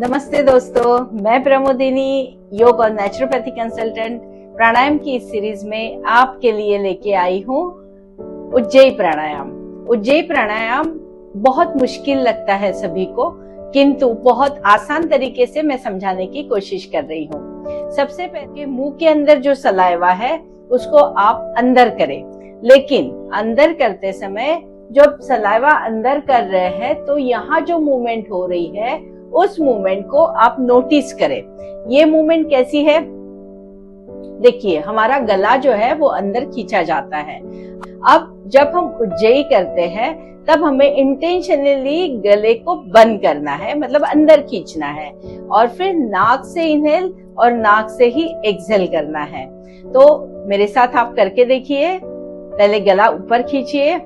नमस्ते दोस्तों, मैं प्रमोदिनी, योग और नेचुरोपैथी कंसल्टेंट प्राणायाम की इस सीरीज में आपके लिए लेके आई हूँ उज्जयी प्राणायाम। उज्जयी प्राणायाम बहुत मुश्किल लगता है सभी को, किंतु बहुत आसान तरीके से मैं समझाने की कोशिश कर रही हूँ। सबसे पहले मुंह के अंदर जो सलाइवा है उसको आप अंदर करें, लेकिन अंदर करते समय जब सलाइवा अंदर कर रहे हैं तो यहाँ जो मूवमेंट हो रही है उस मूवमेंट को आप नोटिस करें। ये मूवमेंट कैसी है? देखिए, हमारा गला जो है वो अंदर खींचा जाता है। अब जब हम उज्जयी करते हैं तब हमें इंटेंशनली गले को बंद करना है, मतलब अंदर खींचना है, और फिर नाक से इनहेल और नाक से ही एक्सहेल करना है। तो मेरे साथ आप करके देखिए। पहले गला ऊपर खींचिए,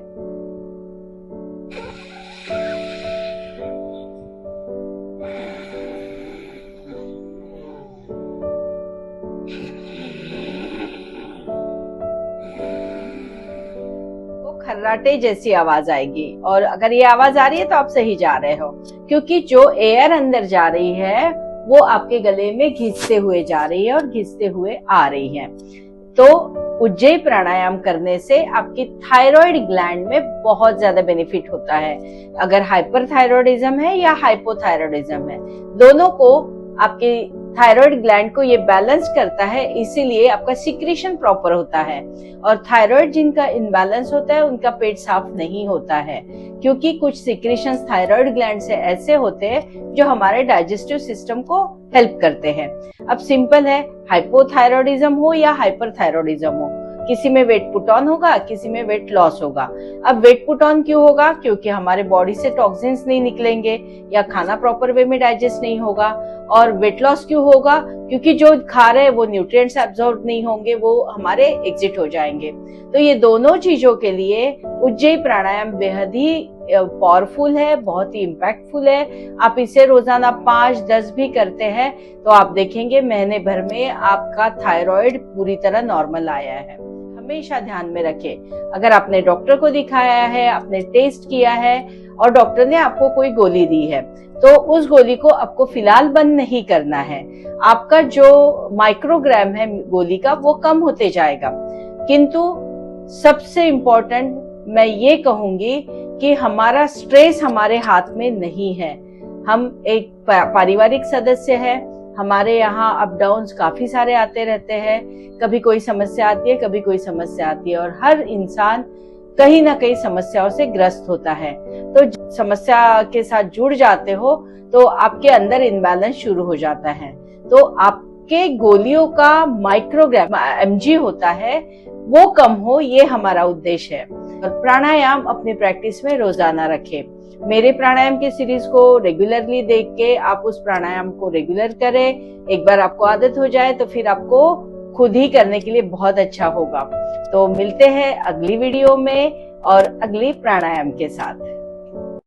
खर्राटे जैसी आवाज आएगी, और अगर ये आवाज आ रही है तो आप सही जा रहे हो, क्योंकि जो एयर अंदर जा रही है वो आपके गले में घिसते हुए जा रही है और घिसते हुए आ रही है। तो उज्जयी प्राणायाम करने से आपकी थायराइड ग्लैंड में बहुत ज्यादा बेनिफिट होता है। अगर हाइपरथायरॉयडिज्म है या हाइपोथायरॉयडिज्म है, दोनों को आपकी थायराइड ग्लैंड को ये बैलेंस करता है, इसीलिए आपका सिक्रीशन प्रॉपर होता है। और थायराइड जिनका इनबैलेंस होता है उनका पेट साफ नहीं होता है, क्योंकि कुछ सिक्रीशंस थायराइड ग्लैंड से ऐसे होते हैं जो हमारे डाइजेस्टिव सिस्टम को हेल्प करते हैं। अब सिंपल है, हाइपोथायरॉयडिज्म हो या हाइपरथायरॉयडिज्म हो, किसी में वेट पुट ऑन होगा, किसी में वेट लॉस होगा। अब वेट पुट ऑन क्यों होगा? क्योंकि हमारे बॉडी से टॉक्सिन्स नहीं निकलेंगे या खाना प्रॉपर वे में डाइजेस्ट नहीं होगा। और वेट लॉस क्यों होगा? क्योंकि जो खा रहे हैं वो न्यूट्रिएंट्स एब्जॉर्ब नहीं होंगे, वो हमारे एग्जिट हो जाएंगे। तो ये दोनों चीजों के लिए उज्जयी प्राणायाम बेहद ही पावरफुल है, बहुत ही इम्पैक्टफुल है। आप इसे रोजाना 5-10 भी करते हैं तो आप देखेंगे महीने भर में आपका थायराइड पूरी तरह नॉर्मल आया है। हमेशा ध्यान में रखें, अगर आपने डॉक्टर को दिखाया है, आपने टेस्ट किया है और डॉक्टर ने आपको कोई गोली दी है, तो उस गोली को आपको फिलहाल बंद नहीं करना है। आपका जो माइक्रोग्राम है गोली का वो कम होते जाएगा, किंतु सबसे इम्पोर्टेंट मैं ये कहूंगी कि हमारा स्ट्रेस हमारे हाथ में नहीं है। हम एक पारिवारिक सदस्य है, हमारे यहाँ अप डाउन्स काफी सारे आते रहते हैं, कभी कोई समस्या आती है, कभी कोई समस्या आती है, और हर इंसान कहीं ना कहीं समस्याओं से ग्रस्त होता है। तो समस्या के साथ जुड़ जाते हो तो आपके अंदर इनबैलेंस शुरू हो जाता है। तो आपके गोलियों का माइक्रोग्राम एमजी होता है वो कम हो, ये हमारा उद्देश्य है। और प्राणायाम अपनी प्रैक्टिस में रोजाना रखें। मेरे प्राणायाम की सीरीज को रेगुलरली देख के आप उस प्राणायाम को रेगुलर करें। एक बार आपको आदत हो जाए तो फिर आपको खुद ही करने के लिए बहुत अच्छा होगा। तो मिलते हैं अगली वीडियो में और अगली प्राणायाम के साथ।